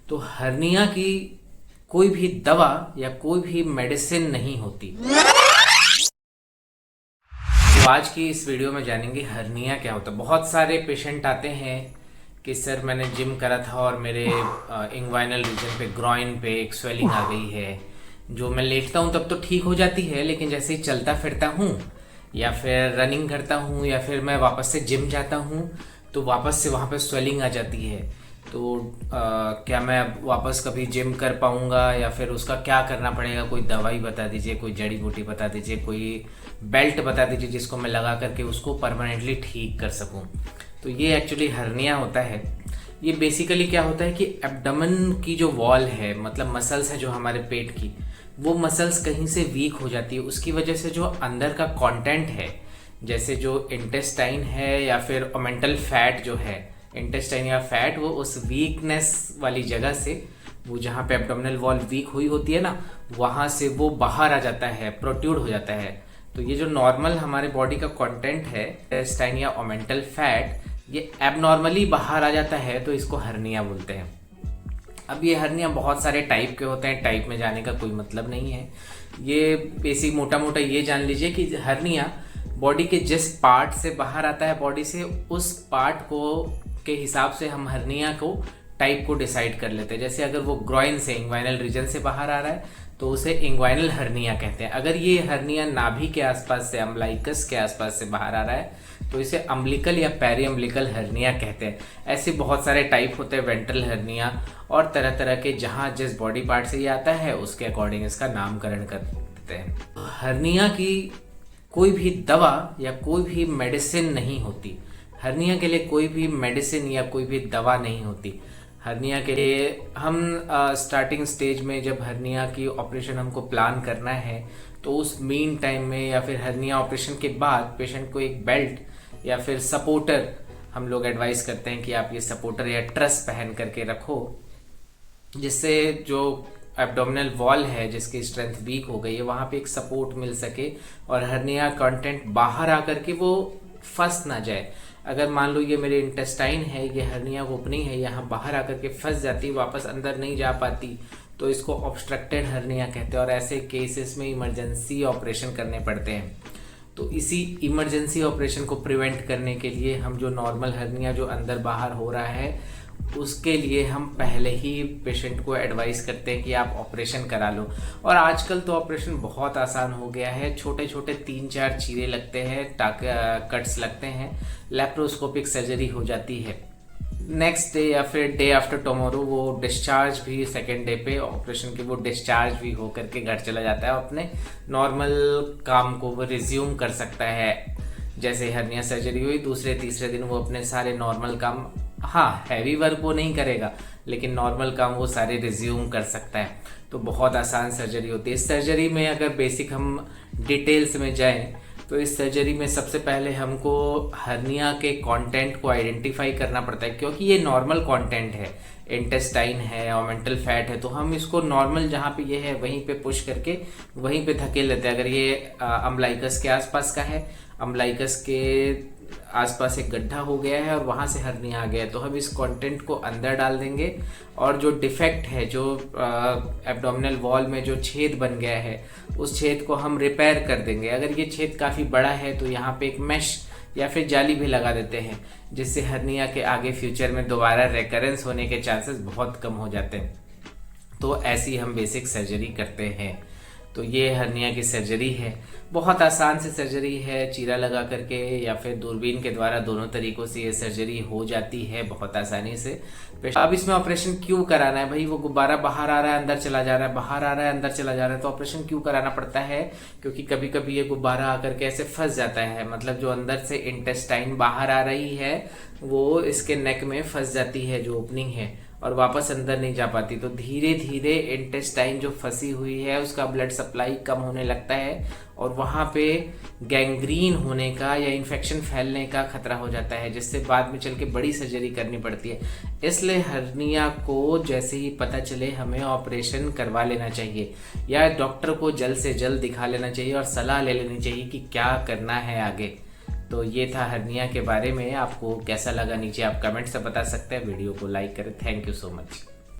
तो हर्निया की कोई भी दवा या कोई भी मेडिसिन नहीं होती। तो आज की इस वीडियो में जानेंगे हर्निया क्या होता है। बहुत सारे पेशेंट आते हैं कि सर मैंने जिम करा था और मेरे इंग्वाइनल रीजन पे ग्रॉइन पे एक स्वेलिंग आ गई है, जो मैं लेटता हूँ तब तो ठीक हो जाती है, लेकिन जैसे ही चलता फिरता हूँ या फिर रनिंग करता हूँ या फिर मैं वापस से जिम जाता हूँ तो वापस से वहाँ पे स्वेलिंग आ जाती है। तो क्या मैं अब वापस कभी जिम कर पाऊँगा या फिर उसका क्या करना पड़ेगा? कोई दवाई बता दीजिए, कोई जड़ी बूटी बता दीजिए, कोई बेल्ट बता दीजिए जिसको मैं लगा करके उसको परमानेंटली ठीक कर सकूँ। तो ये एक्चुअली हर्निया होता है। ये बेसिकली क्या होता है कि एब्डोमेन की जो वॉल है, मतलब मसल्स है जो हमारे पेट की, वो मसल्स कहीं से वीक हो जाती है। उसकी वजह से जो अंदर का कंटेंट है, जैसे जो इंटेस्टाइन है या फिर ओमेंटल फैट जो है, इंटेस्टाइन या फैट, वो उस वीकनेस वाली जगह से, वो जहाँ पे एब्डोमिनल वॉल वीक हुई होती है ना, वहाँ से वो बाहर आ जाता है, प्रोट्रूड हो जाता है। तो ये जो नॉर्मल हमारे बॉडी का कंटेंट है, इंटेस्टाइन या ओमेंटल फैट, ये एबनॉर्मली बाहर आ जाता है, तो इसको हर्निया बोलते हैं। अब ये हर्निया बहुत सारे टाइप के होते हैं, टाइप में जाने का कोई मतलब नहीं है। ये बेसिक मोटा मोटा ये जान लीजिए कि हर्निया बॉडी के जिस पार्ट से बाहर आता है बॉडी से, उस पार्ट को के हिसाब से हम हर्निया को टाइप को डिसाइड कर लेते हैं। जैसे अगर वो ग्रॉइन से, इंग्वाइनल रीजन से बाहर आ रहा है तो उसे इंग्वाइनल हर्निया कहते हैं। अगर ये हर्निया नाभि के आसपास से, अम्बलाइकस के आसपास से बाहर आ रहा है तो इसे अम्बलिकल या पेरी अम्बलिकल हर्निया कहते हैं। ऐसे बहुत सारे टाइप होते हैं, वेंट्रल हर्निया और तरह तरह के, जहाँ जिस बॉडी पार्ट से ये आता है उसके अकॉर्डिंग इसका नामकरण कर देते हैं। हर्निया की कोई भी दवा या कोई भी मेडिसिन नहीं होती। हर्निया के लिए कोई भी मेडिसिन या कोई भी दवा नहीं होती। हर्निया के लिए हम स्टार्टिंग स्टेज में जब हर्निया की ऑपरेशन हमको प्लान करना है तो उस मीन टाइम में या फिर हर्निया ऑपरेशन के बाद पेशेंट को एक बेल्ट या फिर सपोर्टर हम लोग एडवाइस करते हैं कि आप ये सपोर्टर या ट्रस पहन करके रखो, जिससे जो एब्डोमिनल वॉल है जिसकी स्ट्रेंथ वीक हो गई है वहाँ पे एक सपोर्ट मिल सके और हर्निया कंटेंट बाहर आकर के वो फंस ना जाए। अगर मान लो ये मेरे इंटेस्टाइन है, ये हर्निया ओपनिंग है, यहाँ बाहर आकर के फंस जाती, वापस अंदर नहीं जा पाती, तो इसको ऑब्स्ट्रक्टेड हर्निया कहते हैं और ऐसे केसेस में इमरजेंसी ऑपरेशन करने पड़ते हैं। तो इसी इमरजेंसी ऑपरेशन को प्रिवेंट करने के लिए हम जो नॉर्मल हर्निया जो अंदर बाहर हो रहा है उसके लिए हम पहले ही पेशेंट को एडवाइस करते हैं कि आप ऑपरेशन करा लो। और आजकल तो ऑपरेशन बहुत आसान हो गया है, छोटे छोटे 3-4 चीरे लगते हैं, कट्स लगते हैं, लैप्रोस्कोपिक सर्जरी हो जाती है। नेक्स्ट डे या फिर डे आफ्टर टुमारो वो डिस्चार्ज भी, सेकेंड डे पे ऑपरेशन की वो डिस्चार्ज भी हो करके घर चला जाता है, अपने नॉर्मल काम को वो रिज्यूम कर सकता है। जैसे हर्निया सर्जरी हुई, दूसरे तीसरे दिन वो अपने सारे नॉर्मल काम, हाँ हैवी वर्क वो नहीं करेगा लेकिन नॉर्मल काम वो सारे रिज्यूम कर सकता है। तो बहुत आसान सर्जरी होती है। इस सर्जरी में अगर बेसिक हम डिटेल्स में जाएं तो इस सर्जरी में सबसे पहले हमको हर्निया के कंटेंट को आइडेंटिफाई करना पड़ता है, क्योंकि ये नॉर्मल कंटेंट है, इंटेस्टाइन है, ओमेंटल फैट है, तो हम इसको नॉर्मल जहाँ पे ये है वहीं पे पुश करके वहीं पे धकेल लेते हैं। अगर ये अम्बलाइकस के आसपास का है, अम्बलाइकस के आसपास एक गड्ढा हो गया है और वहां से हर्निया आ गया है, तो हम इस कंटेंट को अंदर डाल देंगे और जो डिफेक्ट है, जो एब्डोमिनल वॉल में जो छेद बन गया है, उस छेद को हम रिपेयर कर देंगे। अगर ये छेद काफ़ी बड़ा है तो यहाँ पे एक मैश या फिर जाली भी लगा देते हैं, जिससे हर्निया के आगे फ्यूचर में दोबारा रेकरेंस होने के चांसेस बहुत कम हो जाते हैं। तो ऐसी हम बेसिक सर्जरी करते हैं। तो ये हर्निया की सर्जरी है, बहुत आसान सी सर्जरी है, चीरा लगा करके या फिर दूरबीन के द्वारा, दोनों तरीकों से ये सर्जरी हो जाती है बहुत आसानी से। अब इसमें ऑपरेशन क्यों कराना है भाई? वो गुब्बारा बाहर आ रहा है अंदर चला जा रहा है, बाहर आ रहा है अंदर चला जा रहा है, तो ऑपरेशन क्यों कराना पड़ता है? क्योंकि कभी कभी ये गुब्बारा आकर के ऐसे फंस जाता है, मतलब जो अंदर से इंटेस्टाइन बाहर आ रही है वो इसके नेक में फंस जाती है, जो ओपनिंग है, और वापस अंदर नहीं जा पाती। तो धीरे धीरे इंटेस्टाइन जो फंसी हुई है उसका ब्लड सप्लाई कम होने लगता है और वहाँ पे गैंग्रीन होने का या इन्फेक्शन फैलने का खतरा हो जाता है, जिससे बाद में चल के बड़ी सर्जरी करनी पड़ती है। इसलिए हर्निया को जैसे ही पता चले हमें ऑपरेशन करवा लेना चाहिए या डॉक्टर को जल्द से जल्द दिखा लेना चाहिए और सलाह ले लेनी चाहिए कि क्या करना है आगे। तो ये था हर्निया के बारे में। आपको कैसा लगा नीचे आप कमेंट से बता सकते हैं। वीडियो को लाइक करें। Thank you so much.